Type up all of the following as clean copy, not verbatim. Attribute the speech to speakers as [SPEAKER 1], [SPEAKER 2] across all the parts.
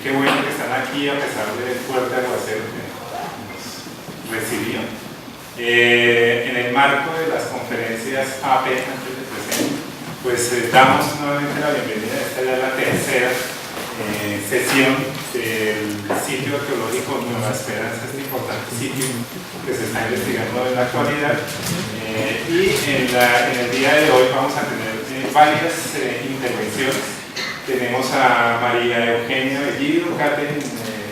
[SPEAKER 1] qué bueno que están aquí a pesar del fuerte aguacero que nos recibió. En el marco de las conferencias AP, antes de presente, pues damos nuevamente la bienvenida. Esta ya es la tercera sesión del sitio arqueológico Nueva Esperanza, este importante sitio que se está investigando en la actualidad. Y en el día de hoy vamos a tener varias intervenciones. Tenemos a María Eugenia Bellido, Catherine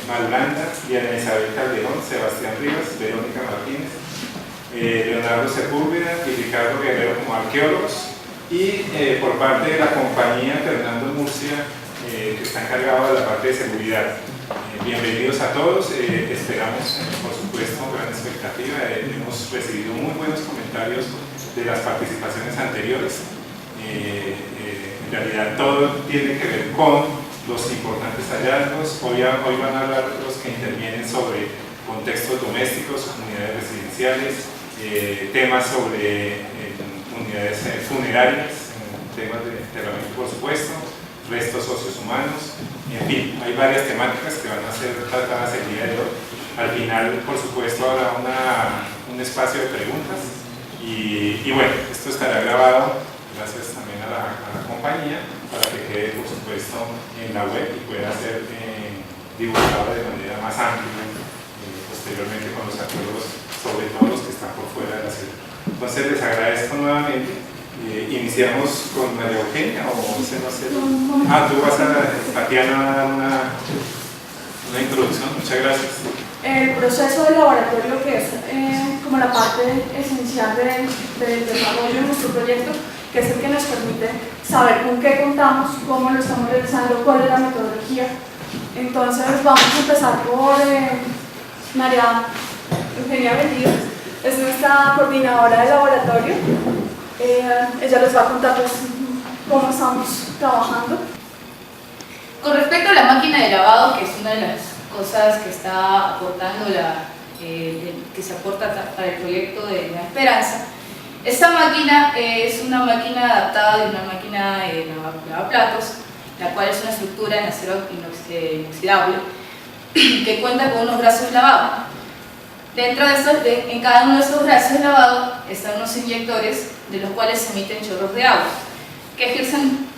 [SPEAKER 1] Malanda, Diana Isabel Calderón, Sebastián Rivas, Verónica Martínez, Leonardo Sepúlveda y Ricardo Guerrero como arqueólogos, y por parte de la compañía Fernando Murcia, que está encargado de la parte de seguridad. Bienvenidos a todos, esperamos por supuesto con gran expectativa. Hemos recibido muy buenos comentarios de las participaciones anteriores. En realidad todo tiene que ver con los importantes hallazgos. Hoy van a hablar los que intervienen sobre contextos domésticos, comunidades residenciales, temas sobre unidades funerarias, temas de enterramiento por supuesto, restos socios humanos, en fin, hay varias temáticas que van a ser tratadas el día de hoy. Al final, por supuesto, habrá un espacio de preguntas y bueno, esto estará grabado, gracias también a la compañía, para que quede, por supuesto, en la web y pueda ser divulgado de manera más amplia posteriormente con los arqueólogos, sobre todo los que están por fuera de la ciudad. Entonces, les agradezco nuevamente. Iniciamos con María Eugenia, o no sé. Tú vas a, Tatiana, a dar una introducción. Muchas gracias.
[SPEAKER 2] El proceso del laboratorio, que es como la parte esencial del desarrollo de nuestro proyecto, que es el que nos permite saber con qué contamos, cómo lo estamos realizando, cuál es la metodología. Entonces vamos a empezar por María Eugenia Bellido, es nuestra coordinadora de laboratorio. Ella les va a contar pues, cómo estamos trabajando.
[SPEAKER 3] Con respecto a la máquina de lavado, que es una de las cosas que está aportando que se aporta para el proyecto de Nueva Esperanza, esta máquina es una máquina adaptada de una máquina de lavaplatos, la cual es una estructura en acero inoxidable que cuenta con unos brazos lavados. Dentro de estos, en cada uno de estos brazos de lavado están unos inyectores de los cuales se emiten chorros de agua que ejercen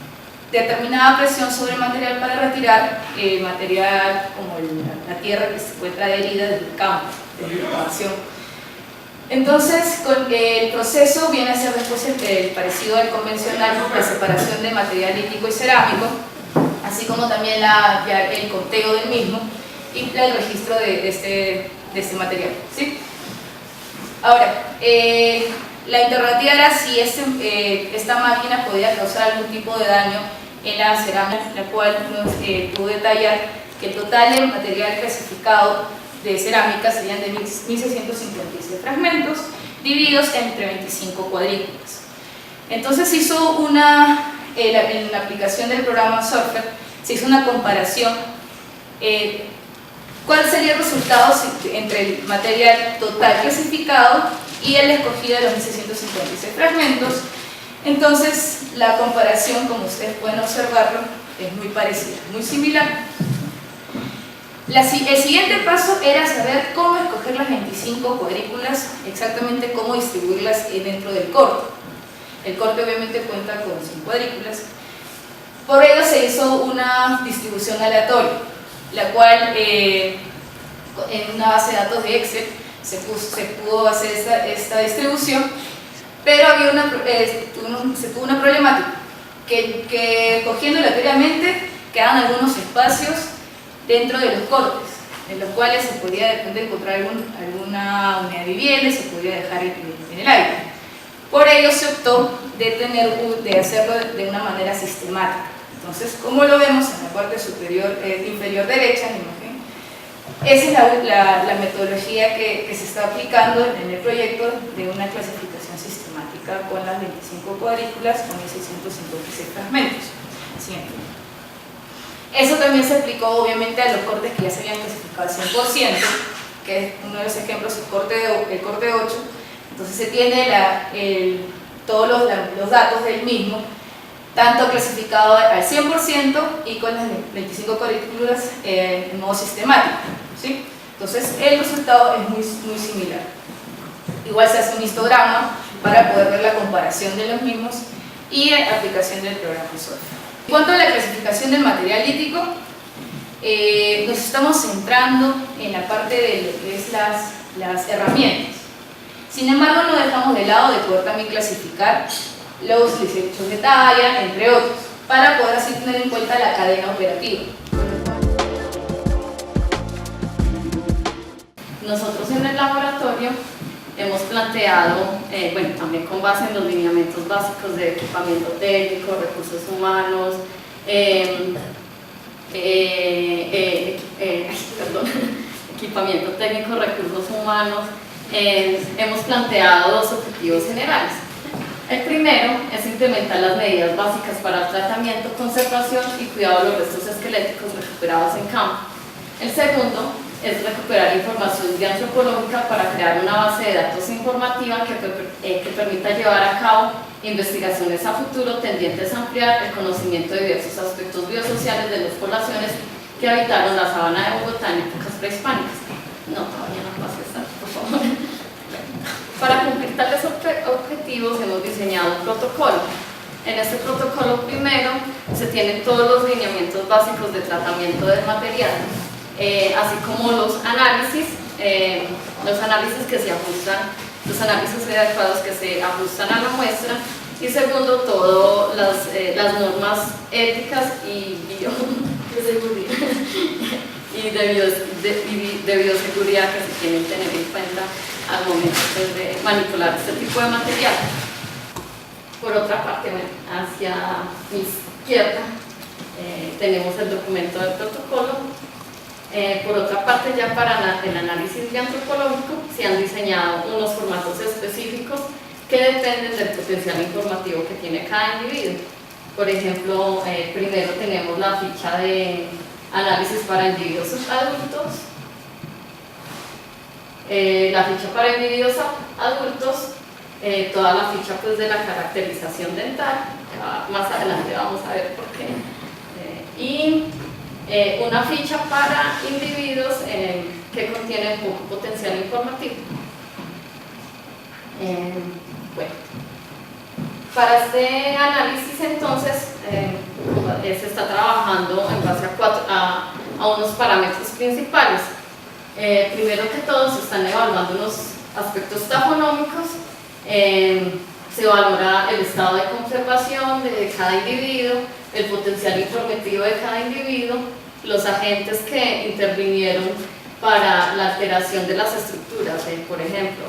[SPEAKER 3] determinada presión sobre el material para retirar material como la tierra que se encuentra adherida del campo de la excavación. Entonces, el proceso viene a ser después parecido al convencional, la separación de material lítico y cerámico, así como también el conteo del mismo y el registro de este material, ¿sí? Ahora, la interrogativa era si esta máquina podía causar algún tipo de daño en la cerámica, la cual nos pudo detallar que el total de material clasificado de cerámica serían de 1.656 fragmentos divididos entre 25 cuadrículas. Entonces se hizo en la aplicación del programa Surfer, se hizo una comparación. ¿Cuál sería el resultado entre el material total clasificado y el escogido de los 1.656 fragmentos? Entonces, la comparación, como ustedes pueden observarlo, es muy parecida, muy similar. El siguiente paso era saber cómo escoger las 25 cuadrículas, exactamente cómo distribuirlas dentro del corte. El corte obviamente cuenta con 100 cuadrículas. Por ello se hizo una distribución aleatoria, la cual en una base de datos de Excel se pudo hacer esta distribución, pero se tuvo una problemática, que cogiendo aleatoriamente quedaban algunos espacios dentro de los cortes, en los cuales se podía de encontrar alguna unidad de vivienda y se podía dejar en el aire. Por ello se optó de hacerlo de una manera sistemática. Entonces, como lo vemos en la parte inferior derecha, la imagen, esa es la metodología que se está aplicando en el proyecto de una clasificación sistemática con las 25 cuadrículas con 1.656 fragmentos. Siguiente. Eso también se aplicó obviamente a los cortes que ya se habían clasificado al 100%, que es uno de los ejemplos, el corte 8. Entonces se tiene todos los datos del mismo, tanto clasificado al 100% y con las 25 currículas en modo sistemático, ¿sí? Entonces el resultado es muy similar. Igual se hace un histograma para poder ver la comparación de los mismos y aplicación del programa SOLVE. En cuanto a la clasificación del material lítico, nos estamos centrando en la parte de lo que es las herramientas. Sin embargo, no dejamos de lado de poder también clasificar los desechos de talla, entre otros, para poder así tener en cuenta la cadena operativa. Nosotros en el laboratorio hemos planteado, bueno, también con base en los lineamientos básicos de equipamiento técnico, recursos humanos, equipamiento técnico, recursos humanos, hemos planteado dos objetivos generales. El primero es implementar las medidas básicas para el tratamiento, conservación y cuidado de los restos esqueléticos recuperados en campo. El segundo es recuperar información bioantropológica para crear una base de datos informativa que permita llevar a cabo investigaciones a futuro tendientes a ampliar el conocimiento de diversos aspectos biosociales de las poblaciones que habitaron la sabana de Bogotá en épocas prehispánicas. No, todavía no pasa esta, por favor. Para cumplir tales objetivos hemos diseñado un protocolo. En este protocolo primero se tienen todos los lineamientos básicos de tratamiento del material, así como los análisis que se ajustan, los análisis adecuados que se ajustan a la muestra, y segundo, todas las normas éticas y de bioseguridad que se tienen que tener en cuenta al momento de manipular este tipo de material. Por otra parte, bueno, hacia mi izquierda tenemos el documento del protocolo. Por otra parte, ya para el análisis antropológico se han diseñado unos formatos específicos que dependen del potencial informativo que tiene cada individuo. Por ejemplo, primero tenemos la ficha de análisis para individuos adultos, la ficha para individuos adultos, toda la ficha pues, de la caracterización dental, más adelante vamos a ver por qué, y una ficha para individuos que contienen poco potencial informativo. Bueno, para este análisis entonces se está trabajando en base a unos parámetros principales. Primero que todo se están evaluando unos aspectos taxonómicos, se valora el estado de conservación de cada individuo, el potencial informativo de cada individuo, los agentes que intervinieron para la alteración de las estructuras, por ejemplo,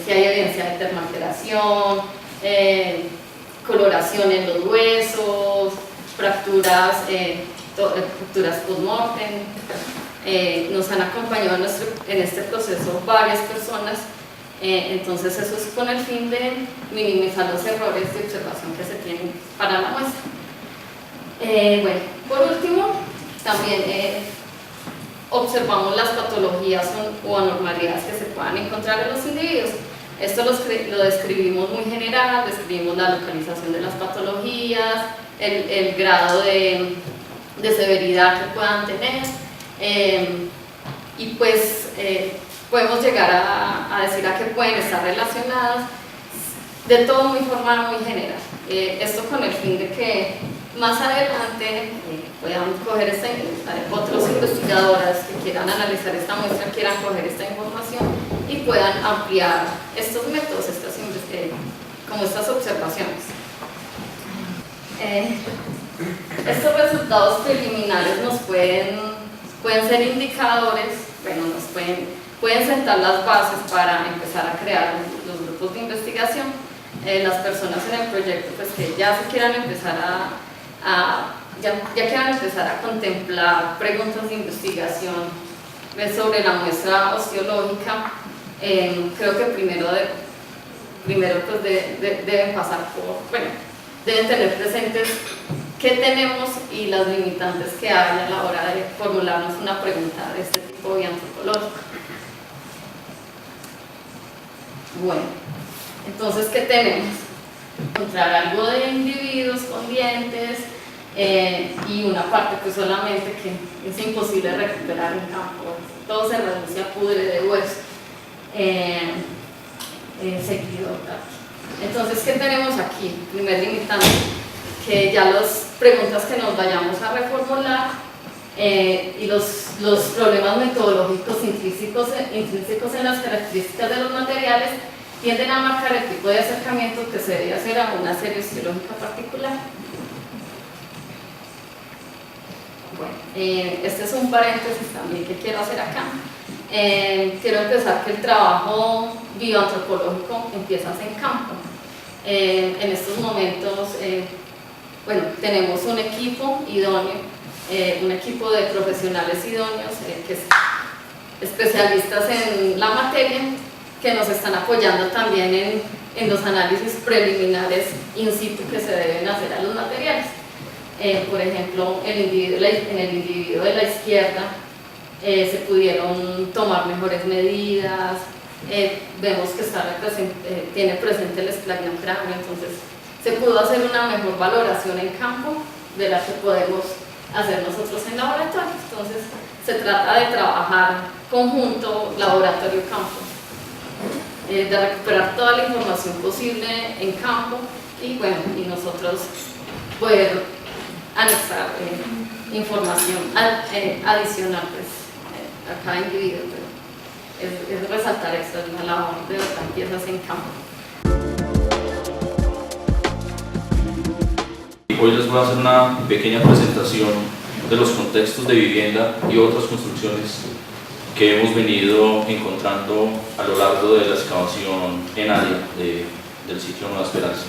[SPEAKER 3] si hay evidencia de termalteración, coloración en los huesos, fracturas post-mortem. Nos han acompañado en este proceso varias personas, entonces eso es con el fin de minimizar los errores de observación que se tienen para la muestra. Bueno, por último, también observamos las patologías o anormalidades que se puedan encontrar en los individuos. Esto lo describimos muy general, describimos la localización de las patologías, el grado de severidad que puedan tener, y pues podemos llegar a decir a qué pueden estar relacionadas, de todo muy formal, muy general. Esto con el fin de que más adelante puedan coger otros investigadores que quieran analizar esta muestra, quieran coger esta información y puedan ampliar estos métodos, como estas observaciones. Estos resultados preliminares nos pueden ser indicadores, bueno, pueden sentar las bases para empezar a crear los grupos de investigación. Las personas en el proyecto pues, que ya quieran empezar a contemplar preguntas de investigación sobre la muestra osteológica, creo que primero pues deben pasar deben tener presentes qué tenemos y las limitantes que hay a la hora de formularnos una pregunta de este tipo bioantropológico. Bueno, entonces, ¿qué tenemos?
[SPEAKER 4] encontrar algo de individuos con dientes y una parte pues solamente que es imposible recuperar en campo. Todo se reduce a pudre de hueso seguido. Entonces, ¿qué tenemos aquí? Primer limitante, que ya las preguntas que nos vayamos a reformular y los problemas metodológicos intrínsecos en las características de los materiales tienden a marcar el tipo de acercamiento que se debe hacer a una serie histológica particular. Bueno, este es un paréntesis también que quiero hacer acá. Quiero empezar que el trabajo bioantropológico empieza en campo. En estos momentos, bueno, tenemos un equipo idóneo, un equipo de profesionales idóneos, que es especialistas en la materia, que nos están apoyando también en los análisis preliminares in situ que se deben hacer a los materiales. Por ejemplo, en el individuo de la izquierda se pudieron tomar mejores medidas, vemos que tiene presente el esplagnocráneo, entonces se pudo hacer una mejor valoración en campo de la que podemos hacer nosotros en laboratorio. Entonces se trata de trabajar conjunto laboratorio-campo, de recuperar toda la información posible en campo y bueno, y nosotros poder anexar información adicional pues, a cada individuo, pero es resaltar esto, es una labor de verdad empiezas en campo.
[SPEAKER 5] Hoy les voy a hacer una pequeña presentación de los contextos de vivienda y otras construcciones que hemos venido encontrando a lo largo de la excavación en área del sitio Nueva Esperanza.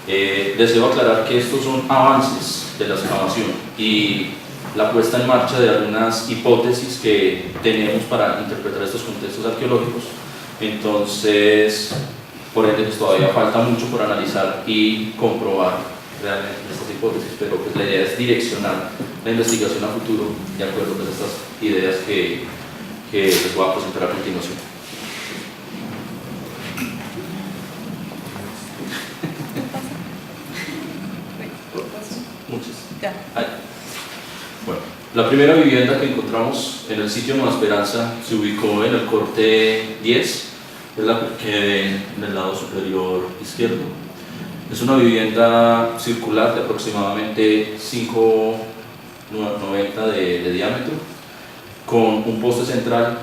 [SPEAKER 5] Deseo aclarar que estos son avances de la excavación y la puesta en marcha de algunas hipótesis que tenemos para interpretar estos contextos arqueológicos. Entonces, por ende, pues todavía falta mucho por analizar y comprobar realmente estas hipótesis, pero pues la idea es direccionar la investigación a futuro de acuerdo con estas ideas que les voy a presentar a continuación. Muchas. Bueno, la primera vivienda que encontramos en el sitio Nueva Esperanza se ubicó en el corte 10, es la que en el lado superior izquierdo. Es una vivienda circular de aproximadamente 5,90 de diámetro, con un poste central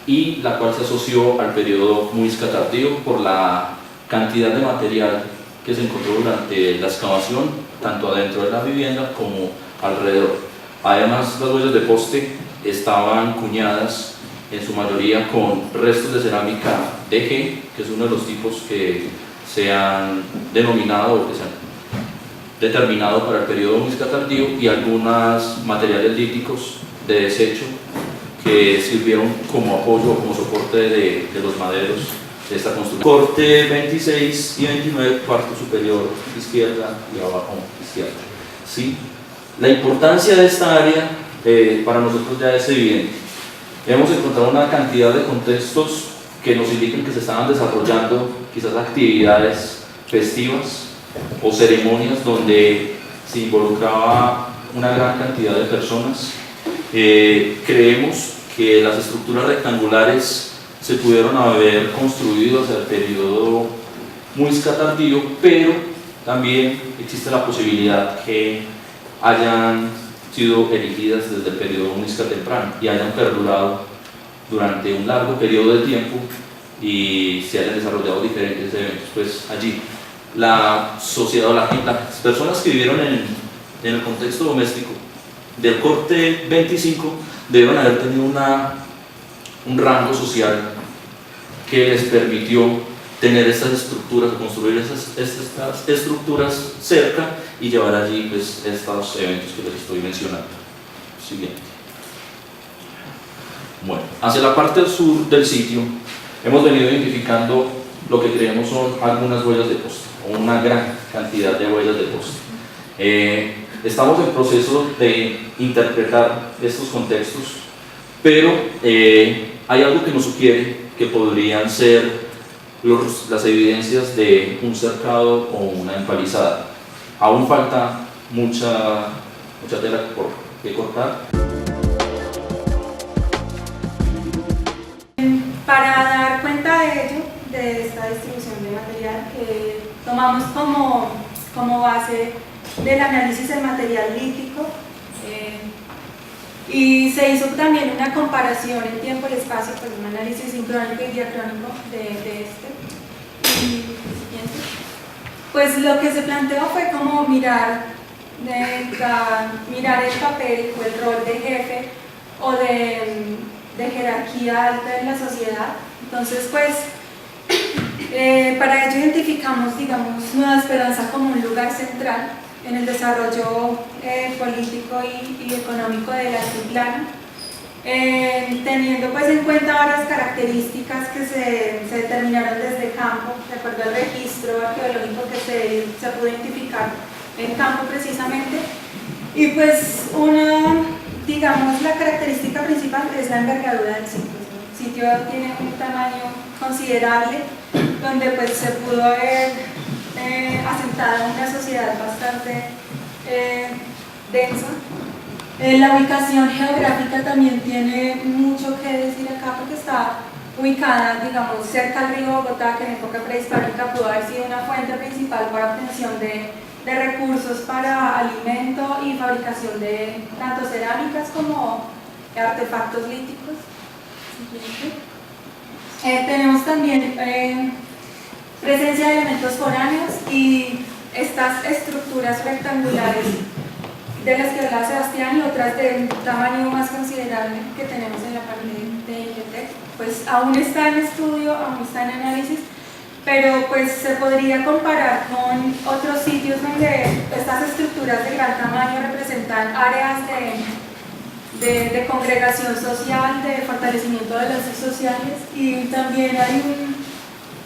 [SPEAKER 5] y la cual se asoció al periodo Muisca tardío por la cantidad de material que se encontró durante la excavación, tanto adentro de la vivienda como alrededor. Además, las huellas de poste estaban cuñadas en su mayoría con restos de cerámica DG, que es uno de los tipos que se han denominado o que se han determinado para el periodo Muisca tardío, y algunos materiales líticos de desecho que sirvieron como apoyo o como soporte de los maderos de esta construcción. Corte 26 y 29, cuarto superior izquierda y abajo izquierda. ¿Sí? La importancia de esta área para nosotros ya es evidente. Hemos encontrado una cantidad de contextos que nos indican que se estaban desarrollando quizás actividades festivas o ceremonias donde se involucraba una gran cantidad de personas. Creemos que las estructuras rectangulares se pudieron haber construido hacia el periodo Muisca tardío, pero también existe la posibilidad que hayan sido erigidas desde el periodo Muisca temprano y hayan perdurado durante un largo periodo de tiempo y se hayan desarrollado diferentes eventos. Pues allí la sociedad, las personas que vivieron en el contexto doméstico del corte 25 deben haber tenido un rango social que les permitió tener estas estructuras, construir estas estructuras cerca y llevar allí pues, estos eventos que les estoy mencionando. Siguiente. Bueno, hacia la parte sur del sitio hemos venido identificando lo que creemos son algunas huellas de poste, o una gran cantidad de huellas de poste. Estamos en proceso de interpretar estos contextos, pero hay algo que nos sugiere que podrían ser las evidencias de un cercado o una empalizada. Aún falta mucha tela que cortar.
[SPEAKER 6] Para dar cuenta de ello, de esta distribución de material, tomamos como base del análisis del material lítico y se hizo también una comparación en tiempo y espacio, pues un análisis sincrónico y diacrónico de este. Y siguiente. Pues lo que se planteó fue como mirar el papel o el rol de jefe o de jerarquía alta en la sociedad. Entonces, pues, para ello identificamos, digamos, Nueva Esperanza como un lugar central en el desarrollo político y económico del altiplano, teniendo pues en cuenta varias características que se determinaron desde campo, de acuerdo al registro arqueológico que se pudo identificar en campo precisamente. Y pues digamos, la característica principal es la envergadura del sitio. El sitio tiene un tamaño considerable, donde pues se pudo haber asentado una sociedad bastante densa. La ubicación geográfica también tiene mucho que decir acá, porque está ubicada, digamos, cerca al río Bogotá, que en época prehispánica pudo haber sido una fuente principal para obtención de recursos para alimento y fabricación de tanto cerámicas como artefactos líticos. Tenemos también presencia de elementos foráneos y estas estructuras rectangulares de las que hablaba Sebastián y otras de un tamaño más considerable que tenemos en la parte de INTEC, pues aún está en estudio, aún está en análisis, pero pues se podría comparar con otros sitios donde estas estructuras de gran tamaño representan áreas de congregación social, de fortalecimiento de lazos sociales, y también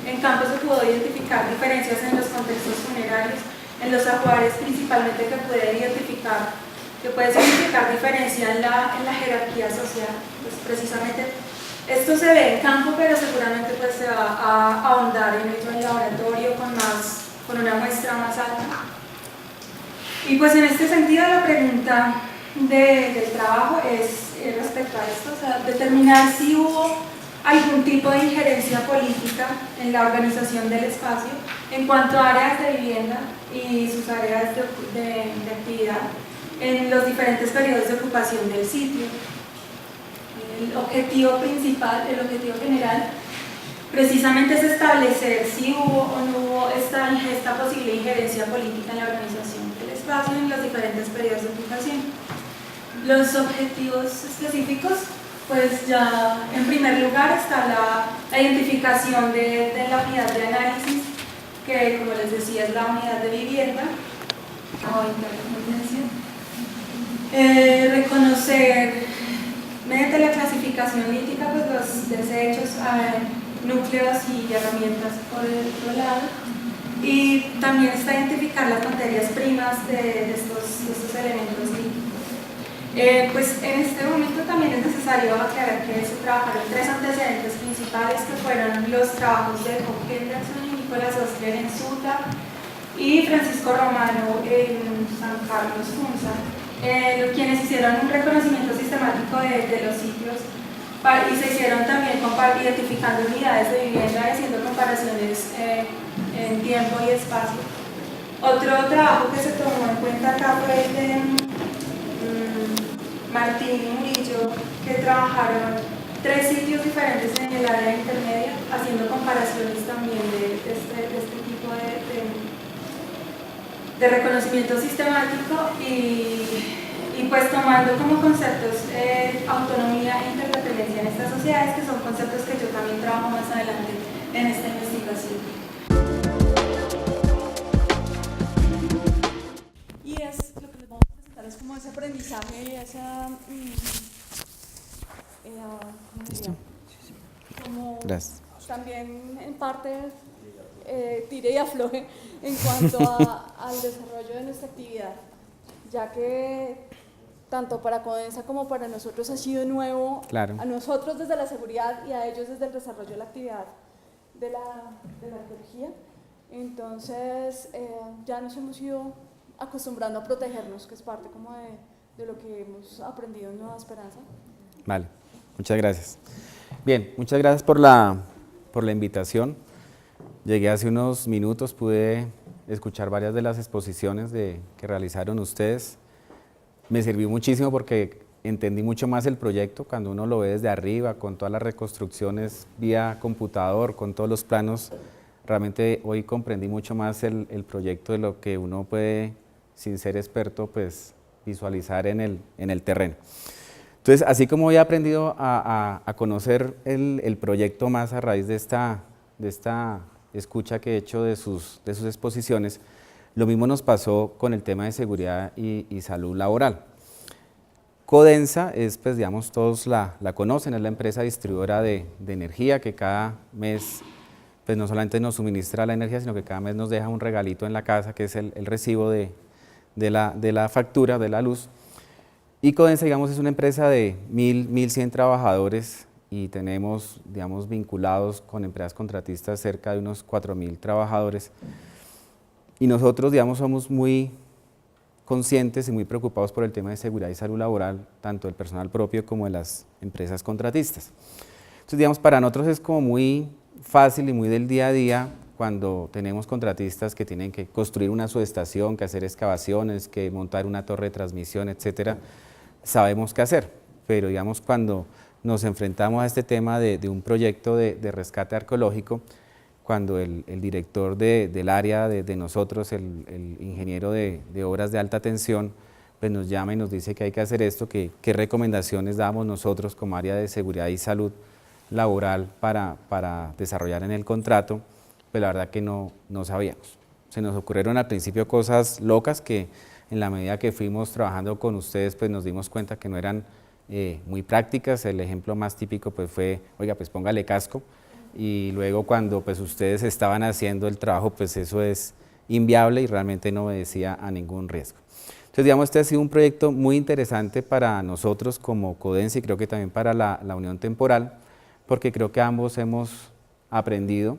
[SPEAKER 6] en campo se pudo identificar diferencias en los contextos funerarios, en los ajuares principalmente, que puede significar diferencia en la jerarquía social. Pues precisamente esto se ve en campo, pero seguramente pues se va a ahondar en ello en laboratorio con una muestra más alta. Y pues en este sentido la pregunta del trabajo es respecto a esto, o sea, determinar si hubo algún tipo de injerencia política en la organización del espacio en cuanto a áreas de vivienda y sus áreas de actividad en los diferentes periodos de ocupación del sitio. El objetivo principal, el objetivo general, precisamente es establecer si hubo o no hubo esta posible injerencia política en la organización del espacio en los diferentes periodos de ocupación. Los objetivos específicos, pues ya en primer lugar está la identificación de la unidad de análisis, que como les decía es la unidad de vivienda o interdependencia. Reconocer mediante la clasificación lítica pues los desechos, núcleos y herramientas por el otro lado, y también está identificar las materias primas de estos elementos líticos. Pues en este momento también es necesario aclarar que se trabajaron tres antecedentes principales, que fueron los trabajos de Koch Henderson y Nicolás Ostler en Suta y Francisco Romano en San Carlos Funza, quienes hicieron un reconocimiento sistemático de los sitios y se hicieron también identificando unidades de vivienda y haciendo comparaciones en tiempo y espacio. Otro trabajo que se tomó en cuenta acá fue el de Martín y Murillo, que trabajaron tres sitios diferentes en el área intermedia, haciendo comparaciones también de este tipo de reconocimiento sistemático y pues tomando como conceptos autonomía e interdependencia en estas sociedades, que son conceptos que yo también trabajo más adelante en esta investigación.
[SPEAKER 2] Y lo que les vamos a presentar es como ese aprendizaje y esa como
[SPEAKER 7] Gracias.
[SPEAKER 2] también en parte tire y afloje en cuanto al desarrollo de nuestra actividad, ya que tanto para Codensa como para nosotros ha sido nuevo,
[SPEAKER 7] Claro.
[SPEAKER 2] a nosotros desde la seguridad y a ellos desde el desarrollo de la actividad, de la arqueología. Entonces ya nos hemos ido acostumbrando a protegernos, que es parte como de lo que hemos aprendido en Nueva Esperanza.
[SPEAKER 7] Vale, muchas gracias. Bien, muchas gracias por la invitación. Llegué hace unos minutos, pude escuchar varias de las exposiciones que realizaron ustedes. Me sirvió muchísimo porque entendí mucho más el proyecto cuando uno lo ve desde arriba, con todas las reconstrucciones vía computador, con todos los planos. Realmente hoy comprendí mucho más el proyecto de lo que uno puede, sin ser experto, pues visualizar en el terreno. Entonces, así como he aprendido a conocer el proyecto más a raíz de esta escucha que he hecho de sus exposiciones, lo mismo nos pasó con el tema de seguridad y salud laboral. Codensa es, pues digamos, todos la conocen, es la empresa distribuidora de energía que cada mes, pues no solamente nos suministra la energía, sino que cada mes nos deja un regalito en la casa, que es el recibo de la factura de la luz. Y Codensa, digamos, es una empresa de 1.100 trabajadores y tenemos, digamos, vinculados con empresas contratistas cerca de unos 4.000 trabajadores. Y nosotros, digamos, somos muy conscientes y muy preocupados por el tema de seguridad y salud laboral, tanto del personal propio como de las empresas contratistas. Entonces, digamos, para nosotros es como muy fácil y muy del día a día cuando tenemos contratistas que tienen que construir una subestación, que hacer excavaciones, que montar una torre de transmisión, etcétera, sabemos qué hacer, pero digamos cuando nos enfrentamos a este tema de un proyecto de rescate arqueológico, cuando el director del área de nosotros, el ingeniero de obras de alta tensión, pues nos llama y nos dice que hay que hacer esto, qué recomendaciones damos nosotros como área de seguridad y salud laboral para desarrollar en el contrato, pues la verdad que no sabíamos. Se nos ocurrieron al principio cosas locas que en la medida que fuimos trabajando con ustedes, pues nos dimos cuenta que no eran muy prácticas. El ejemplo más típico pues fue, oiga, pues póngale casco, y luego cuando pues ustedes estaban haciendo el trabajo, pues eso es inviable y realmente no obedecía a ningún riesgo. Entonces, digamos, este ha sido un proyecto muy interesante para nosotros como Codensa y creo que también para la Unión Temporal, porque creo que ambos hemos aprendido.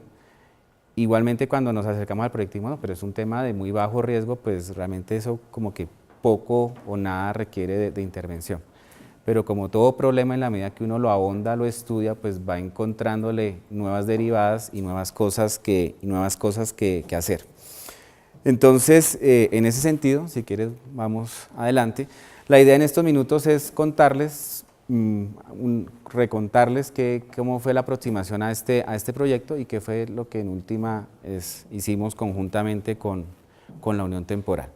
[SPEAKER 7] Igualmente cuando nos acercamos al proyecto, bueno, pero es un tema de muy bajo riesgo, pues realmente eso como que poco o nada requiere de intervención. Pero como todo problema, en la medida que uno lo ahonda, lo estudia, pues va encontrándole nuevas derivadas y nuevas cosas que hacer. Entonces, en ese sentido, si quieres, vamos adelante. La idea en estos minutos es contarles, recontarles cómo fue la aproximación a este proyecto y qué fue lo que en última hicimos conjuntamente con la Unión Temporal.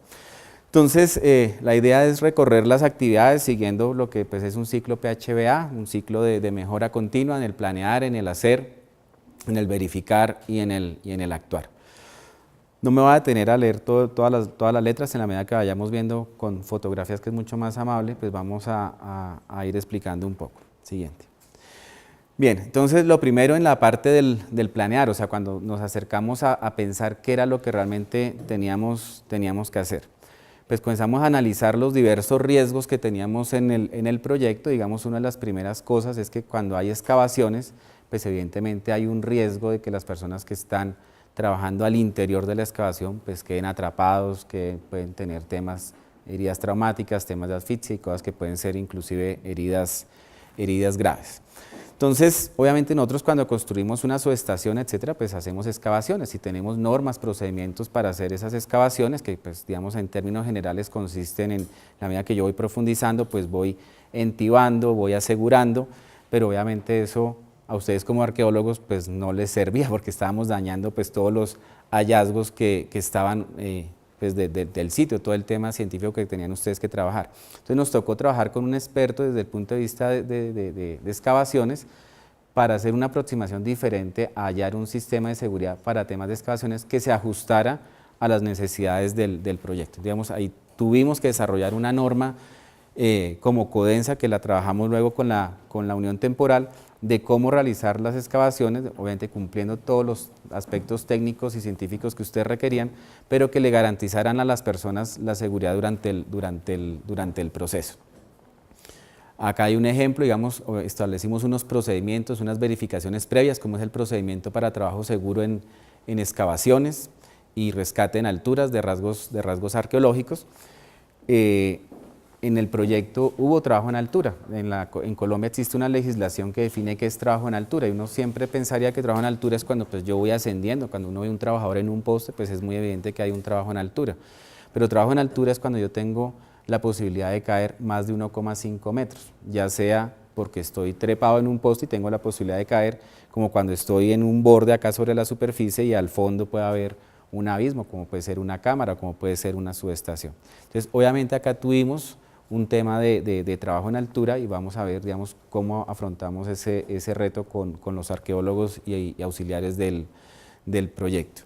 [SPEAKER 7] Entonces, la idea es recorrer las actividades siguiendo lo que pues, es un ciclo PHBA, un ciclo de mejora continua en el planear, en el hacer, en el verificar y en el actuar. No me voy a detener a leer todas las letras, en la medida que vayamos viendo con fotografías, que es mucho más amable, pues vamos a ir explicando un poco. Siguiente. Bien, entonces lo primero en la parte del planear, o sea, cuando nos acercamos a pensar qué era lo que realmente teníamos que hacer. Pues comenzamos a analizar los diversos riesgos que teníamos en el proyecto. Digamos, una de las primeras cosas es que cuando hay excavaciones, pues evidentemente hay un riesgo de que las personas que están trabajando al interior de la excavación pues queden atrapados, que pueden tener heridas traumáticas, temas de asfixia y cosas que pueden ser inclusive heridas graves. Entonces, obviamente nosotros cuando construimos una subestación, etcétera, pues hacemos excavaciones y tenemos normas, procedimientos para hacer esas excavaciones que, pues, digamos, en términos generales consisten en, la medida que yo voy profundizando, pues voy entibando, voy asegurando, pero obviamente eso a ustedes como arqueólogos pues no les servía porque estábamos dañando pues todos los hallazgos que estaban pues del sitio, todo el tema científico que tenían ustedes que trabajar. Entonces nos tocó trabajar con un experto desde el punto de vista de excavaciones para hacer una aproximación diferente a hallar un sistema de seguridad para temas de excavaciones que se ajustara a las necesidades del proyecto. Digamos, ahí tuvimos que desarrollar una norma como Codensa, que la trabajamos luego con la Unión Temporal, de cómo realizar las excavaciones, obviamente cumpliendo todos los aspectos técnicos y científicos que ustedes requerían, pero que le garantizaran a las personas la seguridad durante el proceso. Acá hay un ejemplo, digamos, establecimos unos procedimientos, unas verificaciones previas, como es el procedimiento para trabajo seguro en excavaciones y rescate en alturas de rasgos arqueológicos. En el proyecto hubo trabajo en altura. En Colombia existe una legislación que define qué es trabajo en altura, y uno siempre pensaría que trabajo en altura es cuando pues, yo voy ascendiendo. Cuando uno ve un trabajador en un poste, pues es muy evidente que hay un trabajo en altura. Pero trabajo en altura es cuando yo tengo la posibilidad de caer más de 1,5 metros, ya sea porque estoy trepado en un poste y tengo la posibilidad de caer, como cuando estoy en un borde acá sobre la superficie y al fondo puede haber un abismo, como puede ser una cámara, como puede ser una subestación. Entonces, obviamente acá tuvimos un tema de trabajo en altura y vamos a ver, digamos, cómo afrontamos ese reto con los arqueólogos y auxiliares del proyecto.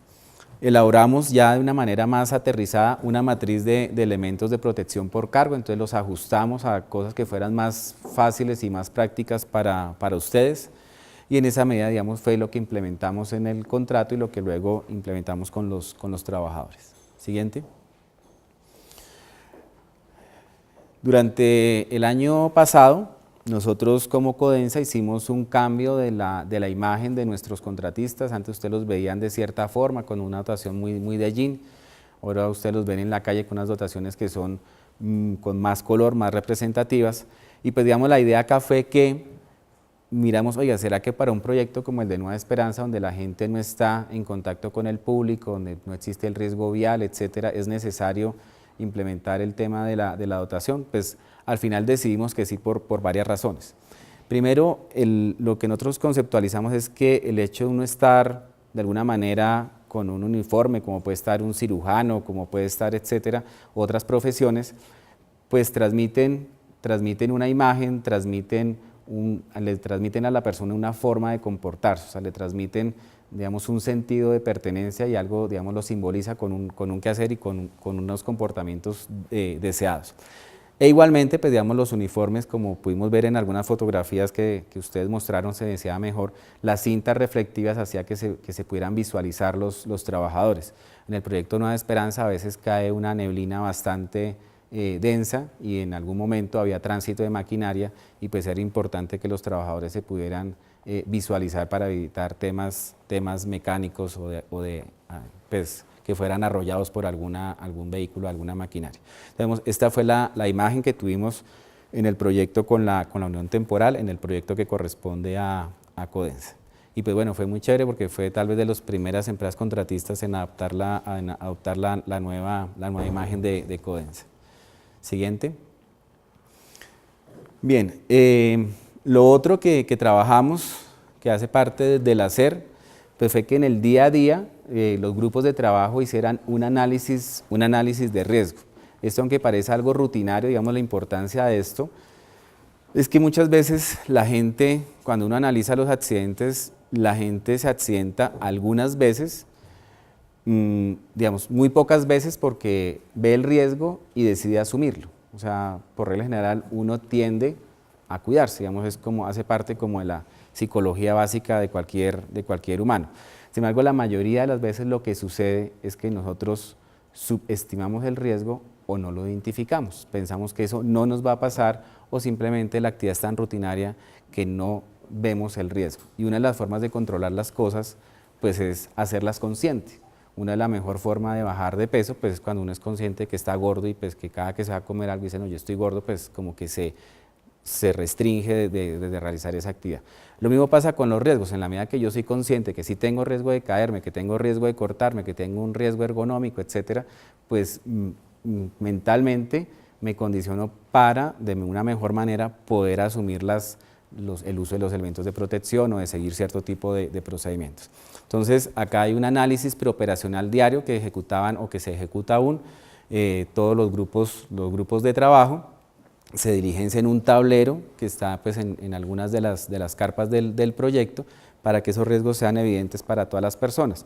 [SPEAKER 7] Elaboramos ya de una manera más aterrizada una matriz de elementos de protección por cargo, entonces los ajustamos a cosas que fueran más fáciles y más prácticas para ustedes, y en esa medida, digamos, fue lo que implementamos en el contrato y lo que luego implementamos con los trabajadores. Siguiente. Durante el año pasado, nosotros como Codensa hicimos un cambio de la imagen de nuestros contratistas. Antes ustedes los veían de cierta forma, con una dotación muy de jean. Ahora ustedes los ven en la calle con unas dotaciones que son con más color, más representativas. Y pues digamos la idea acá fue que miramos, oiga, ¿será que para un proyecto como el de Nueva Esperanza, donde la gente no está en contacto con el público, donde no existe el riesgo vial, etcétera, es necesario implementar el tema de la dotación? Pues al final decidimos que sí por varias razones. Primero, lo que nosotros conceptualizamos es que el hecho de uno estar de alguna manera con un uniforme, como puede estar un cirujano, como puede estar, etcétera, otras profesiones, pues transmiten una imagen, le transmiten a la persona una forma de comportarse, o sea, le transmiten, digamos, un sentido de pertenencia y algo, digamos, lo simboliza con un quehacer y con unos comportamientos deseados. E igualmente, pues digamos, los uniformes, como pudimos ver en algunas fotografías que ustedes mostraron, se deseaba mejor, las cintas reflectivas hacía que se pudieran visualizar los trabajadores. En el proyecto Nueva Esperanza a veces cae una neblina bastante densa y en algún momento había tránsito de maquinaria y pues era importante que los trabajadores se pudieran visualizar para evitar temas mecánicos pues, que fueran arrollados por algún vehículo, alguna maquinaria. Entonces, esta fue la imagen que tuvimos en el proyecto con la Unión Temporal, en el proyecto que corresponde a Codensa. Y pues bueno, fue muy chévere porque fue tal vez de las primeras empresas contratistas en adoptar la nueva imagen de Codensa. Siguiente. Bien, lo otro que trabajamos, que hace parte del hacer, pues fue que en el día a día los grupos de trabajo hicieran un análisis de riesgo. Esto, aunque parece algo rutinario, digamos, la importancia de esto es que muchas veces la gente, cuando uno analiza los accidentes, la gente se accidenta algunas veces, digamos, muy pocas veces porque ve el riesgo y decide asumirlo. O sea, por regla general, uno tiende a cuidarse, digamos, hace parte como de la psicología básica de cualquier humano. Sin embargo, la mayoría de las veces lo que sucede es que nosotros subestimamos el riesgo o no lo identificamos. Pensamos que eso no nos va a pasar o simplemente la actividad es tan rutinaria que no vemos el riesgo. Y una de las formas de controlar las cosas pues es hacerlas conscientes. Una de las mejores formas de bajar de peso pues es cuando uno es consciente que está gordo y pues que cada que se va a comer algo dice, no, yo estoy gordo, pues como que se restringe de realizar esa actividad. Lo mismo pasa con los riesgos. En la medida que yo soy consciente que sí tengo riesgo de caerme, que tengo riesgo de cortarme, que tengo un riesgo ergonómico, etcétera, pues mentalmente me condiciono para, de una mejor manera, poder asumir el uso de los elementos de protección o de seguir cierto tipo de procedimientos. Entonces, acá hay un análisis preoperacional diario que ejecutaban o que se ejecuta aún todos los grupos de trabajo. Se diligencia en un tablero que está pues, en algunas de las carpas del proyecto para que esos riesgos sean evidentes para todas las personas.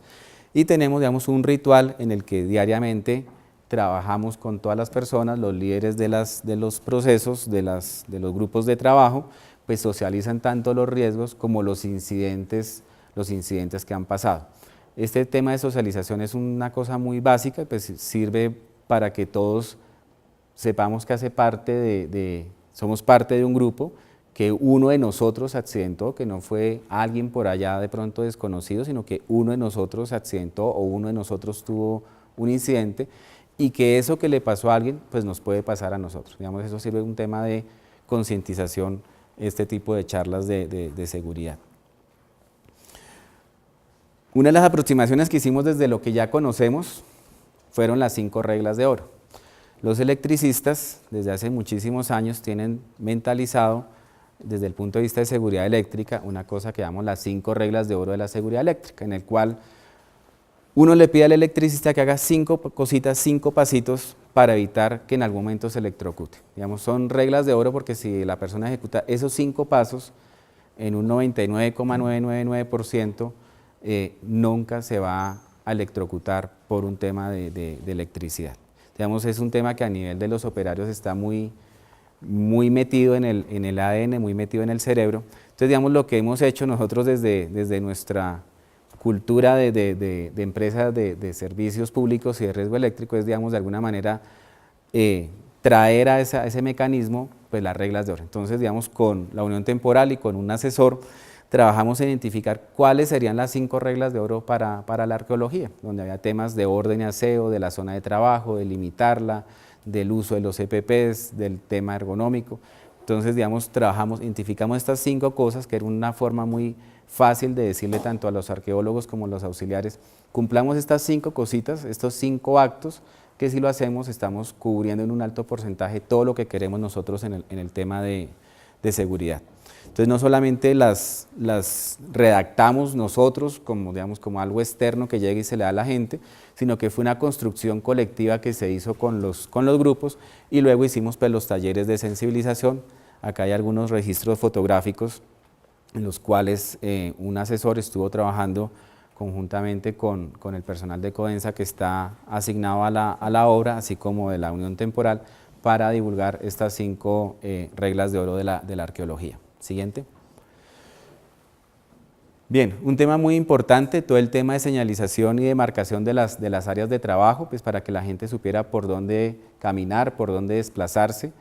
[SPEAKER 7] Y tenemos, digamos, un ritual en el que diariamente trabajamos con todas las personas, los líderes de los procesos, de los grupos de trabajo, pues socializan tanto los riesgos como los incidentes que han pasado. Este tema de socialización es una cosa muy básica, pues sirve para que todos sepamos que hace parte somos parte de un grupo que uno de nosotros accidentó, que no fue alguien por allá de pronto desconocido, sino que uno de nosotros accidentó o uno de nosotros tuvo un incidente y que eso que le pasó a alguien pues nos puede pasar a nosotros. Digamos, eso sirve de un tema de concientización, este tipo de charlas de seguridad. Una de las aproximaciones que hicimos desde lo que ya conocemos fueron las 5 reglas de oro. Los electricistas desde hace muchísimos años tienen mentalizado desde el punto de vista de seguridad eléctrica una cosa que llamamos las 5 reglas de oro de la seguridad eléctrica, en el cual uno le pide al electricista que haga 5 cositas, 5 pasitos para evitar que en algún momento se electrocute. Digamos, son reglas de oro porque si la persona ejecuta esos 5 pasos en un 99,999%, nunca se va a electrocutar por un tema de electricidad. Digamos, es un tema que a nivel de los operarios está muy metido en el ADN, muy metido en el cerebro. Entonces, digamos, lo que hemos hecho nosotros desde nuestra cultura de empresas de servicios públicos y de riesgo eléctrico es, digamos, de alguna manera traer a ese mecanismo pues las reglas de oro. Entonces, digamos, con la unión temporal y con un asesor trabajamos en identificar cuáles serían las 5 reglas de oro para la arqueología, donde había temas de orden y aseo, de la zona de trabajo, de limitarla, del uso de los EPPs, del tema ergonómico. Entonces, digamos, identificamos estas 5 cosas, que era una forma muy fácil de decirle tanto a los arqueólogos como a los auxiliares, cumplamos estas 5 cositas, estos 5 actos, que si lo hacemos estamos cubriendo en un alto porcentaje todo lo que queremos nosotros en el tema de seguridad. Entonces, no solamente las redactamos nosotros como, digamos, como algo externo que llega y se le da a la gente, sino que fue una construcción colectiva que se hizo con los grupos y luego hicimos pues, los talleres de sensibilización. Acá hay algunos registros fotográficos en los cuales un asesor estuvo trabajando conjuntamente con el personal de Codensa que está asignado a la obra, así como de la unión temporal, para divulgar estas 5 reglas de oro de la arqueología. Siguiente. Bien, un tema muy importante, todo el tema de señalización y de marcación de las áreas de trabajo, pues para que la gente supiera por dónde caminar, por dónde desplazarse,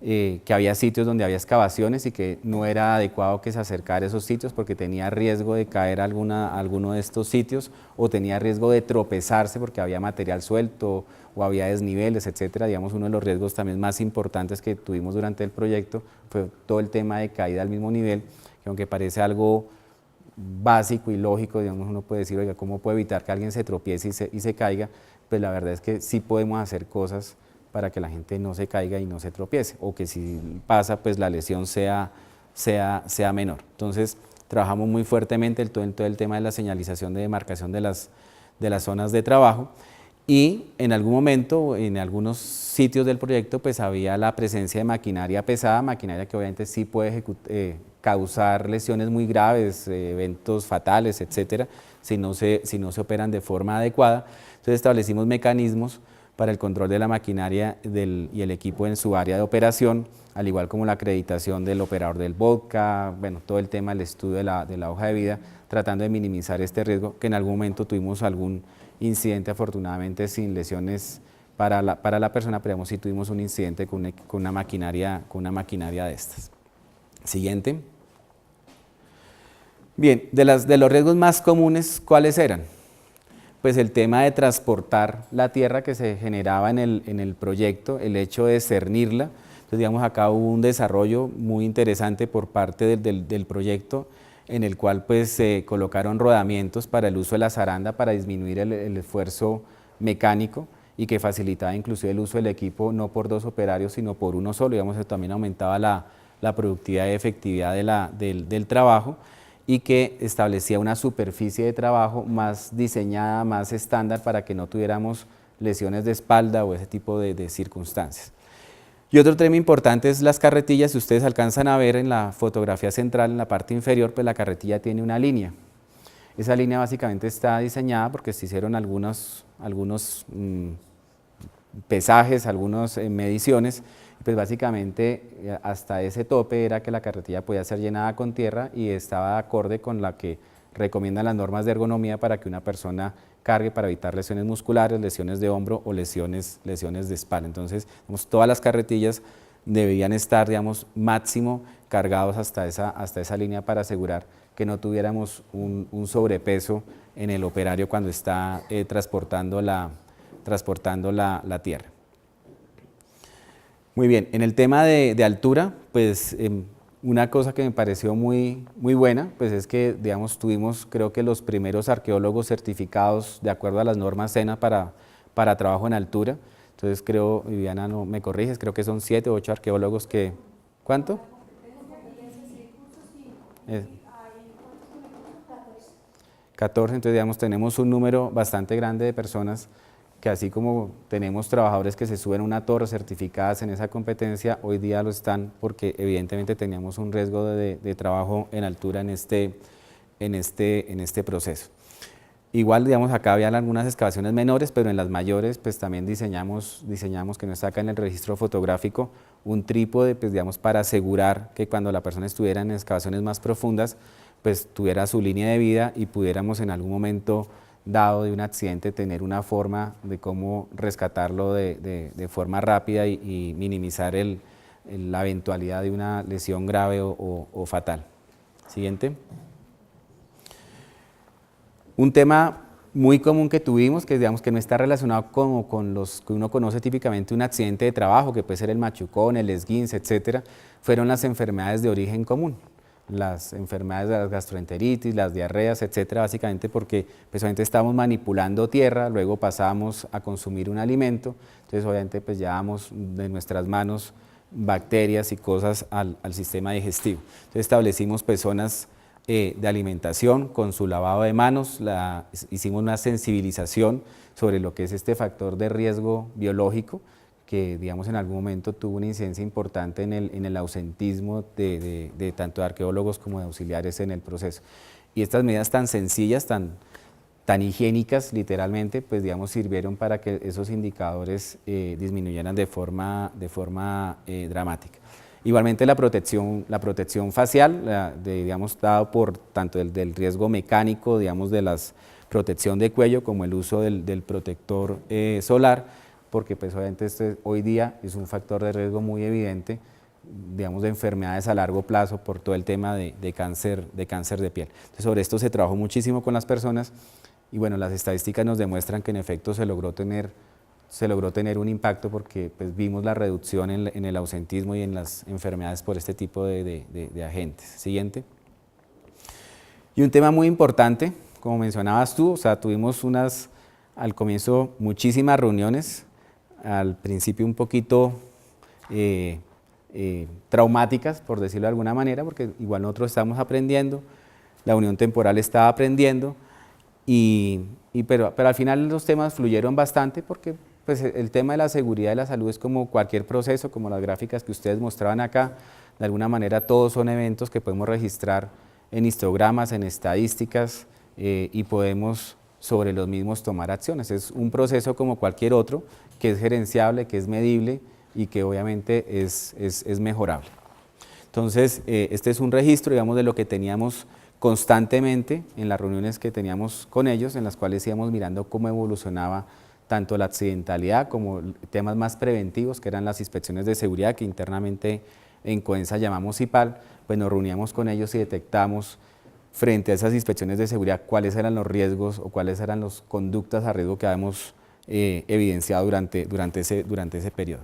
[SPEAKER 7] que había sitios donde había excavaciones y que no era adecuado que se acercara a esos sitios porque tenía riesgo de caer a alguno de estos sitios o tenía riesgo de tropezarse porque había material suelto o había desniveles, etcétera. Digamos, uno de los riesgos también más importantes que tuvimos durante el proyecto fue todo el tema de caída al mismo nivel, que aunque parece algo básico y lógico, digamos, uno puede decir, oiga, ¿cómo puedo evitar que alguien se tropiece y se caiga? Pues la verdad es que sí podemos hacer cosas para que la gente no se caiga y no se tropiece, o que si pasa, pues la lesión sea menor. Entonces, trabajamos muy fuertemente en todo el tema de la señalización de demarcación de las zonas de trabajo, y en algún momento, en algunos sitios del proyecto, pues había la presencia de maquinaria pesada, maquinaria que obviamente sí puede causar lesiones muy graves, eventos fatales, etcétera, si no se operan de forma adecuada. Entonces establecimos mecanismos para el control de la maquinaria y el equipo en su área de operación, al igual como la acreditación del operador del vodka, bueno, todo el tema del estudio de la hoja de vida, tratando de minimizar este riesgo, que en algún momento tuvimos algún incidente, afortunadamente sin lesiones para la persona, pero sí tuvimos un incidente con una maquinaria de estas. Siguiente. Bien, de los riesgos más comunes, ¿cuáles eran? Pues el tema de transportar la tierra que se generaba en el proyecto, el hecho de cernirla. Entonces, digamos, acá hubo un desarrollo muy interesante por parte del proyecto, en el cual pues se colocaron rodamientos para el uso de la zaranda para disminuir el esfuerzo mecánico y que facilitaba inclusive el uso del equipo no por 2 operarios sino por uno solo. Digamos, eso también aumentaba la productividad y efectividad del trabajo, y que establecía una superficie de trabajo más diseñada, más estándar, para que no tuviéramos lesiones de espalda o ese tipo de circunstancias. Y otro tema importante es las carretillas. Si ustedes alcanzan a ver en la fotografía central, en la parte inferior, pues la carretilla tiene una línea. Esa línea básicamente está diseñada porque se hicieron algunos pesajes, algunas mediciones, pues básicamente hasta ese tope era que la carretilla podía ser llenada con tierra y estaba de acorde con la que recomiendan las normas de ergonomía para que una persona cargue, para evitar lesiones musculares, lesiones de hombro o lesiones de espalda. Entonces, todas las carretillas debían estar, digamos, máximo cargados hasta esa línea para asegurar que no tuviéramos un sobrepeso en el operario cuando está transportando la tierra. Muy bien, en el tema de altura, pues una cosa que me pareció muy buena, pues es que, digamos, tuvimos, creo que los primeros arqueólogos certificados de acuerdo a las normas SENA para trabajo en altura. Entonces creo, Viviana, no me corriges, creo que son 7 o 8 arqueólogos que, ¿cuánto? 14, entonces digamos tenemos un número bastante grande de personas que, así como tenemos trabajadores que se suben a una torre certificadas en esa competencia, hoy día lo están porque evidentemente teníamos un riesgo de trabajo en altura en este proceso. Igual, digamos, acá había algunas excavaciones menores, pero en las mayores pues también diseñamos que no está acá en el registro fotográfico, un trípode, pues digamos, para asegurar que cuando la persona estuviera en excavaciones más profundas, pues tuviera su línea de vida y pudiéramos en algún momento dado de un accidente tener una forma de cómo rescatarlo de forma rápida y minimizar la eventualidad de una lesión grave o fatal. Siguiente. Un tema muy común que tuvimos, que digamos que no está relacionado con los que uno conoce típicamente un accidente de trabajo, que puede ser el machucón, el esguince, etcétera, fueron las enfermedades de origen común. Las enfermedades de la gastroenteritis, las diarreas, etcétera, básicamente porque pues obviamente estamos manipulando tierra, luego pasamos a consumir un alimento, entonces obviamente pues llevamos de nuestras manos bacterias y cosas al sistema digestivo. Entonces establecimos pues zonas de alimentación con su lavado de manos, hicimos una sensibilización sobre lo que es este factor de riesgo biológico, que digamos en algún momento tuvo una incidencia importante en el ausentismo de tanto de arqueólogos como de auxiliares en el proceso. Y estas medidas tan sencillas, tan higiénicas literalmente, pues digamos sirvieron para que esos indicadores disminuyeran de forma dramática. Igualmente la protección facial, digamos, dado por tanto del riesgo mecánico, digamos, de la protección de cuello como el uso del protector solar, porque pues obviamente hoy día es un factor de riesgo muy evidente, digamos, de enfermedades a largo plazo por todo el tema de cáncer de piel. Entonces, sobre esto se trabajó muchísimo con las personas y bueno, las estadísticas nos demuestran que en efecto se logró tener un impacto porque pues vimos la reducción en el ausentismo y en las enfermedades por este tipo de agentes. Siguiente. Y un tema muy importante, como mencionabas tú, o sea, tuvimos al comienzo muchísimas reuniones, al principio un poquito traumáticas, por decirlo de alguna manera, porque igual nosotros estamos aprendiendo, la Unión Temporal estaba aprendiendo, pero al final los temas fluyeron bastante porque pues, el tema de la seguridad y la salud es como cualquier proceso, como las gráficas que ustedes mostraban acá, de alguna manera todos son eventos que podemos registrar en histogramas, en estadísticas y podemos sobre los mismos tomar acciones. Es un proceso como cualquier otro, que es gerenciable, que es medible y que obviamente es mejorable. Entonces, este es un registro, digamos, de lo que teníamos constantemente en las reuniones que teníamos con ellos, en las cuales íbamos mirando cómo evolucionaba tanto la accidentalidad como temas más preventivos, que eran las inspecciones de seguridad, que internamente en COENSA llamamos IPAL, pues nos reuníamos con ellos y detectamos frente a esas inspecciones de seguridad cuáles eran los riesgos o cuáles eran las conductas a riesgo que habíamos evidenciado durante ese periodo.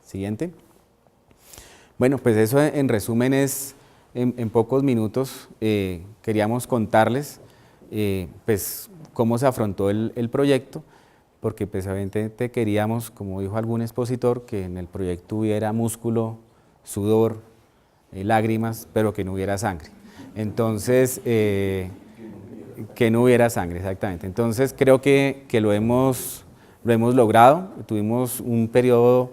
[SPEAKER 7] Siguiente. Bueno, pues eso en resumen es, en pocos minutos, queríamos contarles pues, cómo se afrontó el proyecto, porque precisamente queríamos, como dijo algún expositor, que en el proyecto hubiera músculo, sudor, lágrimas, pero que no hubiera sangre. Entonces, que no hubiera sangre, exactamente. Entonces, creo que lo hemos logrado. Tuvimos un periodo,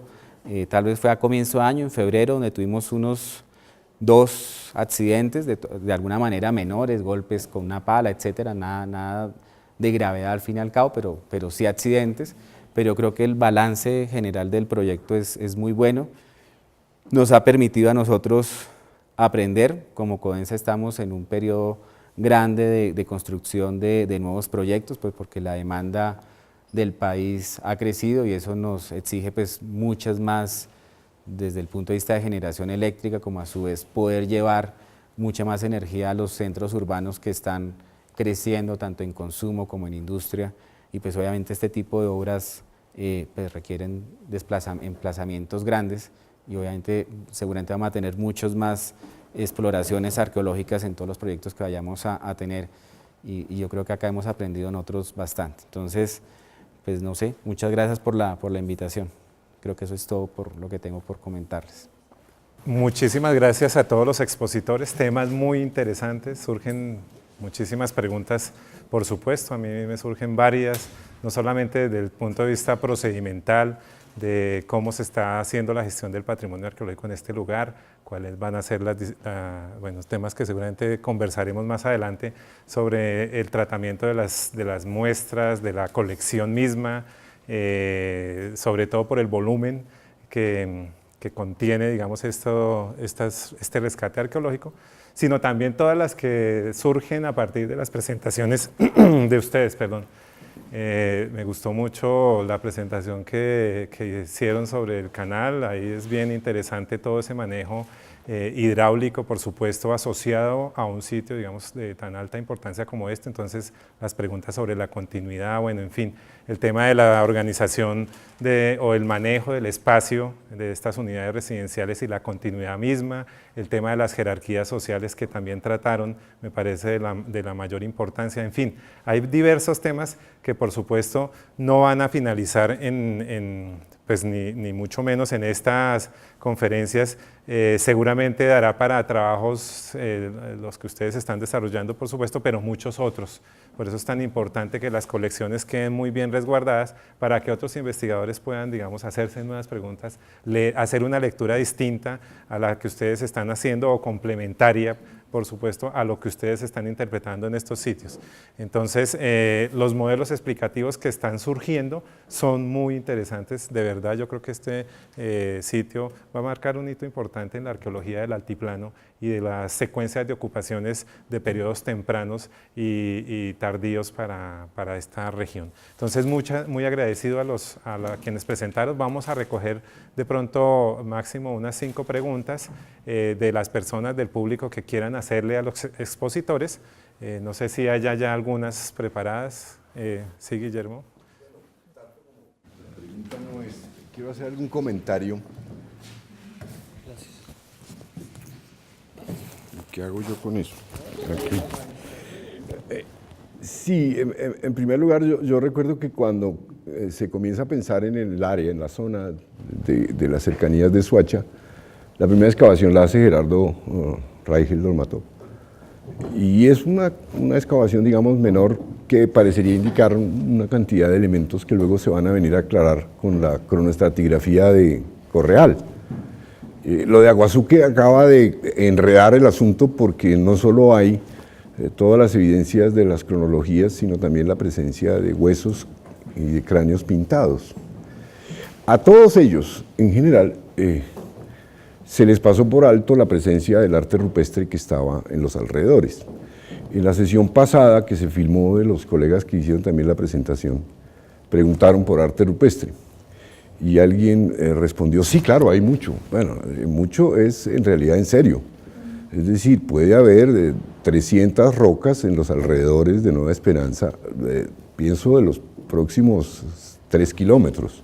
[SPEAKER 7] tal vez fue a comienzo de año, en febrero, donde tuvimos unos 2 accidentes, de alguna manera menores, golpes con una pala, etcétera, nada de gravedad al fin y al cabo, pero sí accidentes. Pero creo que el balance general del proyecto es muy bueno. Nos ha permitido a nosotros aprender. Como CODENSA estamos en un periodo grande de construcción de nuevos proyectos, pues porque la demanda del país ha crecido y eso nos exige pues muchas más desde el punto de vista de generación eléctrica, como a su vez poder llevar mucha más energía a los centros urbanos que están creciendo tanto en consumo como en industria, y pues obviamente este tipo de obras pues requieren emplazamientos grandes, y obviamente seguramente vamos a tener muchos más exploraciones arqueológicas en todos los proyectos que vayamos a tener, y yo creo que acá hemos aprendido nosotros bastante. Entonces, pues no sé, muchas gracias por la invitación. Creo que eso es todo por lo que tengo por comentarles.
[SPEAKER 1] Muchísimas gracias a todos los expositores, temas muy interesantes, surgen muchísimas preguntas, por supuesto, a mí me surgen varias, no solamente desde el punto de vista procedimental, de cómo se está haciendo la gestión del patrimonio arqueológico en este lugar, cuáles van a ser los temas que seguramente conversaremos más adelante sobre el tratamiento de las muestras, de la colección misma, sobre todo por el volumen que contiene, digamos, este rescate arqueológico, sino también todas las que surgen a partir de las presentaciones de ustedes, perdón. Me gustó mucho la presentación que hicieron sobre el canal, ahí es bien interesante todo ese manejo hidráulico, por supuesto, asociado a un sitio, digamos, de tan alta importancia como este. Entonces, las preguntas sobre la continuidad, bueno, en fin, el tema de la organización o el manejo del espacio de estas unidades residenciales y la continuidad misma, el tema de las jerarquías sociales que también trataron, me parece de la mayor importancia. En fin, hay diversos temas que, por supuesto, no van a finalizar pues ni mucho menos en estas conferencias. Seguramente dará para trabajos los que ustedes están desarrollando, por supuesto, pero muchos otros. Por eso es tan importante que las colecciones queden muy bien resguardadas para que otros investigadores puedan, digamos, hacerse nuevas preguntas, hacer una lectura distinta a la que ustedes están haciendo o complementaria, por supuesto, a lo que ustedes están interpretando en estos sitios. Entonces, los modelos explicativos que están surgiendo son muy interesantes, de verdad. Yo creo que este sitio va a marcar un hito importante en la arqueología del altiplano y de las secuencias de ocupaciones de periodos tempranos y tardíos para esta región. Entonces, muy agradecido a quienes presentaron. Vamos a recoger de pronto máximo unas 5 preguntas de las personas del público que quieran hacerle a los expositores. No sé si haya ya algunas preparadas. Sí, Guillermo.
[SPEAKER 8] La pregunta no es, quiero hacer algún comentario. ¿Qué hago yo con eso? Aquí. Sí, en primer lugar, yo recuerdo que cuando se comienza a pensar en el área, en la zona de las cercanías de Soacha, la primera excavación la hace Gerardo Raigel Dolmatov. Y es una excavación, digamos, menor, que parecería indicar una cantidad de elementos que luego se van a venir a aclarar con la cronoestratigrafía de Correal. Lo de Aguazuque acaba de enredar el asunto porque no solo hay todas las evidencias de las cronologías, sino también la presencia de huesos y de cráneos pintados. A todos ellos, en general, se les pasó por alto la presencia del arte rupestre que estaba en los alrededores. En la sesión pasada, que se filmó de los colegas que hicieron también la presentación, preguntaron por arte rupestre. Y alguien respondió, sí, claro, hay mucho. Bueno, mucho es en realidad en serio. Es decir, puede haber 300 rocas en los alrededores de Nueva Esperanza, pienso de los próximos 3 kilómetros.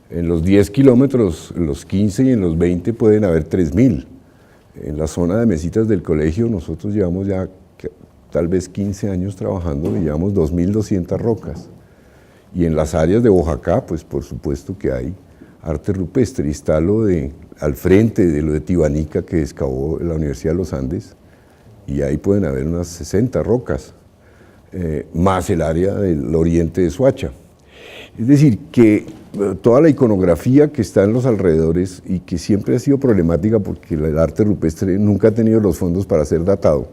[SPEAKER 8] En los 10 kilómetros, en los 15 y en los 20 pueden haber 3.000. En la zona de Mesitas del colegio nosotros llevamos ya tal vez 15 años trabajando y llevamos 2.200 rocas. Y en las áreas de Oaxaca, pues por supuesto que hay arte rupestre. Y está al frente de lo de Tibanica que excavó la Universidad de los Andes, y ahí pueden haber unas 60 rocas, más el área del oriente de Soacha. Es decir, que toda la iconografía que está en los alrededores y que siempre ha sido problemática porque el arte rupestre nunca ha tenido los fondos para ser datado,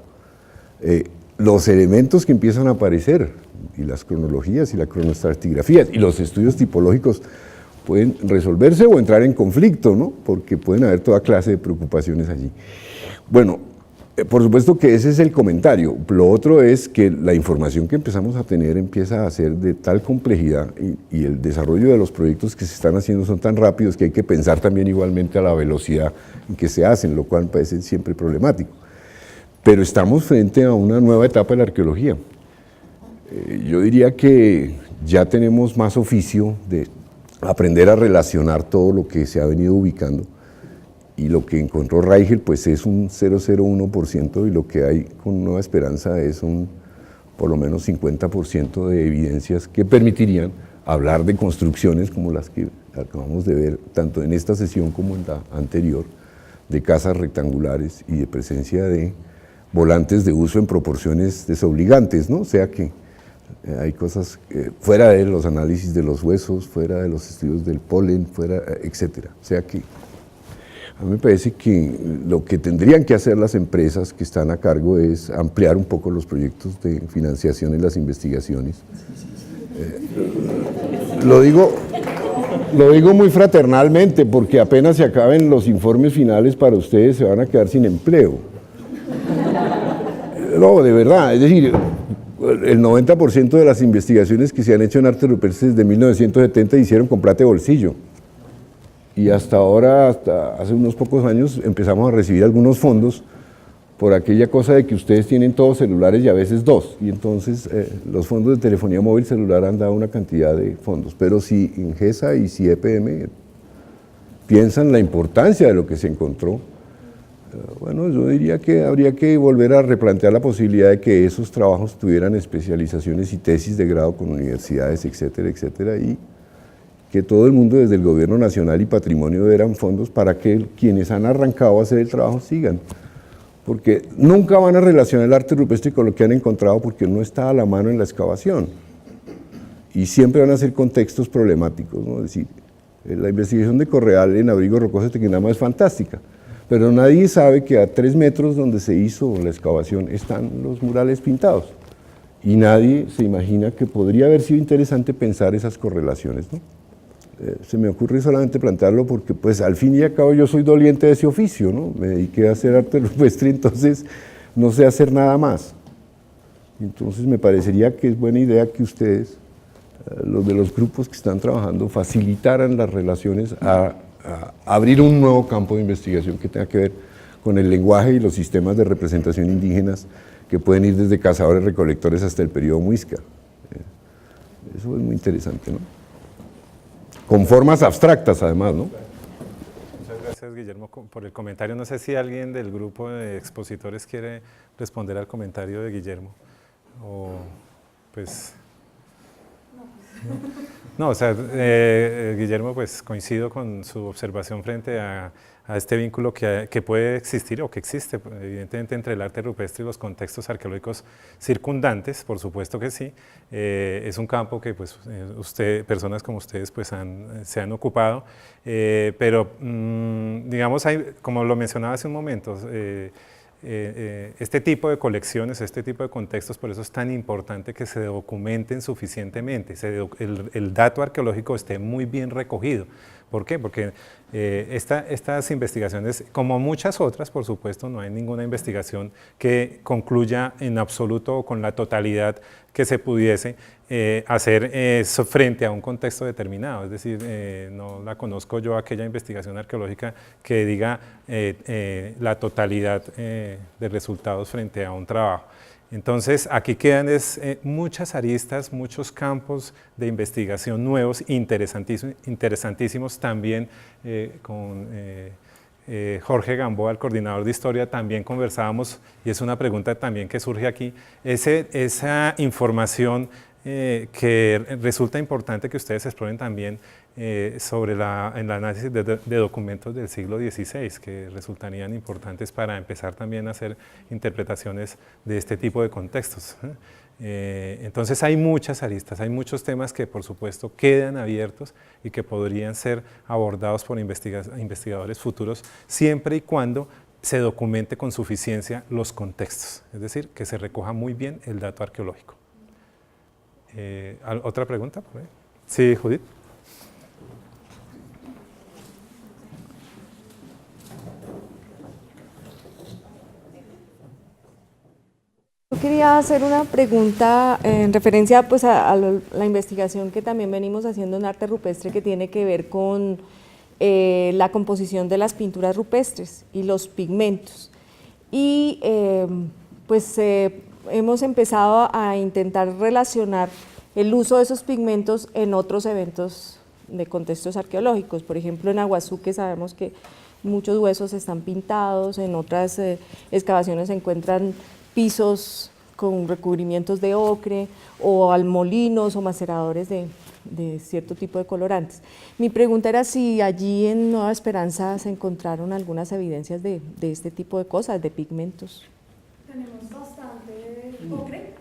[SPEAKER 8] los elementos que empiezan a aparecer, y las cronologías y la cronoestratigrafía y los estudios tipológicos pueden resolverse o entrar en conflicto, ¿no? Porque pueden haber toda clase de preocupaciones allí. Bueno, Por supuesto que ese es el comentario. Lo otro es que la información que empezamos a tener empieza a ser de tal complejidad y el desarrollo de los proyectos que se están haciendo son tan rápidos que hay que pensar también igualmente a la velocidad en que se hacen, lo cual me parece siempre problemático. Pero estamos frente a una nueva etapa de la arqueología. Yo diría que ya tenemos más oficio de aprender a relacionar todo lo que se ha venido ubicando. Y lo que encontró Rigel pues es un 0,01% y lo que hay con Nueva Esperanza es un por lo menos 50% de evidencias que permitirían hablar de construcciones como las que acabamos de ver tanto en esta sesión como en la anterior, de casas rectangulares y de presencia de volantes de uso en proporciones desobligantes, ¿no? O sea que hay cosas fuera de los análisis de los huesos, fuera de los estudios del polen, fuera, etcétera. O sea que a mí me parece que lo que tendrían que hacer las empresas que están a cargo es ampliar un poco los proyectos de financiación en las investigaciones. Lo digo muy fraternalmente porque apenas se acaben los informes finales para ustedes se van a quedar sin empleo. No, de verdad, es decir, el 90% de las investigaciones que se han hecho en arte rupestre desde 1970 hicieron con plata de bolsillo. Y hasta ahora, hasta hace unos pocos años, empezamos a recibir algunos fondos por aquella cosa de que ustedes tienen todos celulares y a veces dos. Y entonces los fondos de telefonía móvil celular han dado una cantidad de fondos. Pero si INGESA y si EPM piensan la importancia de lo que se encontró, bueno, yo diría que habría que volver a replantear la posibilidad de que esos trabajos tuvieran especializaciones y tesis de grado con universidades, etcétera, etcétera, y que todo el mundo desde el gobierno nacional y patrimonio dieran fondos para que quienes han arrancado a hacer el trabajo sigan. Porque nunca van a relacionar el arte rupestre con lo que han encontrado porque no está a la mano en la excavación. Y siempre van a ser contextos problemáticos, ¿no? Es decir, la investigación de Correal en Abrigo Rocoso de Tequendama es fantástica, pero nadie sabe que a 3 metros donde se hizo la excavación están los murales pintados. Y nadie se imagina que podría haber sido interesante pensar esas correlaciones, ¿no? Se me ocurre solamente plantearlo porque pues al fin y al cabo yo soy doliente de ese oficio, ¿no? Me dediqué a hacer arte rupestre, entonces no sé hacer nada más. Entonces me parecería que es buena idea que ustedes, los de los grupos que están trabajando, facilitaran las relaciones a abrir un nuevo campo de investigación que tenga que ver con el lenguaje y los sistemas de representación indígenas que pueden ir desde cazadores recolectores hasta el periodo Muisca. Eso es muy interesante, ¿no? Con formas abstractas además, ¿no?
[SPEAKER 1] Muchas gracias, Guillermo, por el comentario. No sé si alguien del grupo de expositores quiere responder al comentario de Guillermo. O, pues... No, o sea, Guillermo, pues coincido con su observación frente a este vínculo que puede existir o que existe, evidentemente, entre el arte rupestre y los contextos arqueológicos circundantes, por supuesto que sí. Es un campo que pues, personas como ustedes pues, se han ocupado, pero digamos, como lo mencionaba hace un momento, este tipo de colecciones, este tipo de contextos, por eso es tan importante que se documenten suficientemente, el dato arqueológico esté muy bien recogido. ¿Por qué? Porque estas investigaciones, como muchas otras, por supuesto, no hay ninguna investigación que concluya en absoluto o con la totalidad que se pudiese hacer frente a un contexto determinado. Es decir, no la conozco yo aquella investigación arqueológica que diga la totalidad de resultados frente a un trabajo. Entonces, aquí quedan muchas aristas, muchos campos de investigación nuevos, interesantísimos también con Jorge Gamboa, el coordinador de historia, también conversábamos, y es una pregunta también que surge aquí, esa información que resulta importante que ustedes exploren también sobre el análisis de documentos del siglo XVI, que resultarían importantes para empezar también a hacer interpretaciones de este tipo de contextos. Entonces hay muchas aristas, hay muchos temas que por supuesto quedan abiertos y que podrían ser abordados por investigadores futuros siempre y cuando se documente con suficiencia los contextos, es decir, que se recoja muy bien el dato arqueológico. ¿Otra pregunta? Sí, Judith.
[SPEAKER 9] Yo quería hacer una pregunta en referencia pues, a la investigación que también venimos haciendo en arte rupestre, que tiene que ver con la composición de las pinturas rupestres y los pigmentos. Y hemos empezado a intentar relacionar el uso de esos pigmentos en otros eventos de contextos arqueológicos. Por ejemplo, en Aguazuque sabemos que muchos huesos están pintados, en otras excavaciones se encuentran pisos con recubrimientos de ocre o almolinos o maceradores de cierto tipo de colorantes. Mi pregunta era si allí en Nueva Esperanza se encontraron algunas evidencias de este tipo de cosas, de pigmentos.
[SPEAKER 2] Tenemos bastante ocre,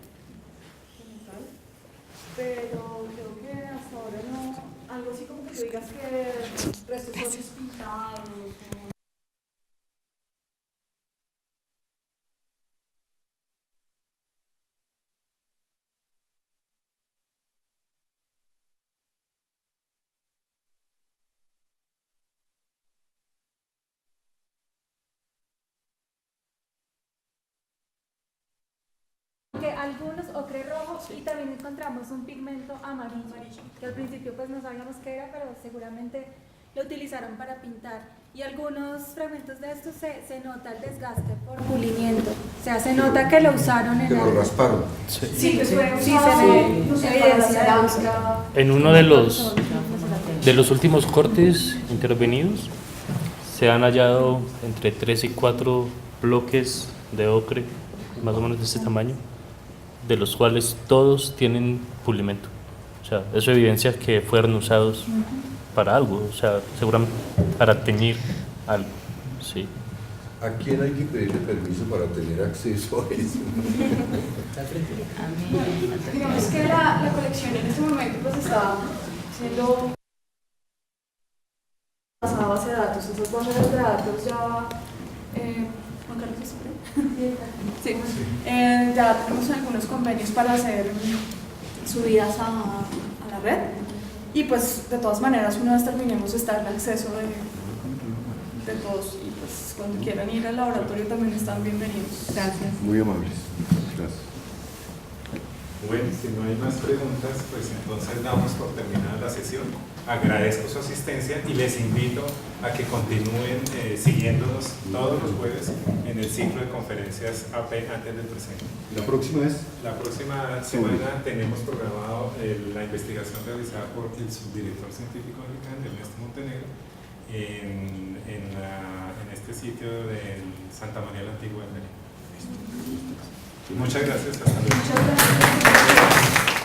[SPEAKER 2] pero creo que hasta ahora no, algo así como que tú digas que restos óseos pintados.
[SPEAKER 6] Que algunos ocre rojo y también encontramos un pigmento amarillo, que al principio pues no sabíamos qué era, pero seguramente lo utilizaron para pintar. Y algunos fragmentos de estos se nota el desgaste por pulimiento, o sea, se nota que lo usaron en
[SPEAKER 8] Que lo rasparon.
[SPEAKER 2] Sí, que fue
[SPEAKER 6] sí,
[SPEAKER 2] usado
[SPEAKER 6] se ve
[SPEAKER 2] evidencia de
[SPEAKER 6] la
[SPEAKER 2] uso.
[SPEAKER 10] En uno de los últimos cortes intervenidos se han hallado entre 3 y 4 bloques de ocre, más o menos de este tamaño, de los cuales todos tienen pulimento. O sea, eso evidencia que fueron usados para algo, o sea, seguramente para teñir algo, sí.
[SPEAKER 8] ¿A quién hay que pedirle permiso para tener acceso a eso?
[SPEAKER 2] Digamos que la colección en ese momento pues estaba siendo pasada a base de datos, esas bases de datos ya Juan Carlos, sí. Ya tenemos algunos convenios para hacer subidas a la red y pues de todas maneras una vez terminemos está el acceso de todos y pues cuando quieran ir al laboratorio también están bienvenidos.
[SPEAKER 9] Gracias.
[SPEAKER 8] Muy amables. Gracias.
[SPEAKER 1] Bueno, si no hay más preguntas, pues entonces damos por terminada la sesión. Agradezco su asistencia y les invito a que continúen siguiéndonos todos los jueves en el ciclo de conferencias AP antes del presente.
[SPEAKER 8] ¿La próxima es?
[SPEAKER 1] La próxima semana tenemos programado la investigación realizada por el subdirector científico del ICANN, Ernesto Montenegro, en este sitio de Santa María la Antigua de Medellín. Muchas gracias. Hasta luego.
[SPEAKER 2] Muchas gracias.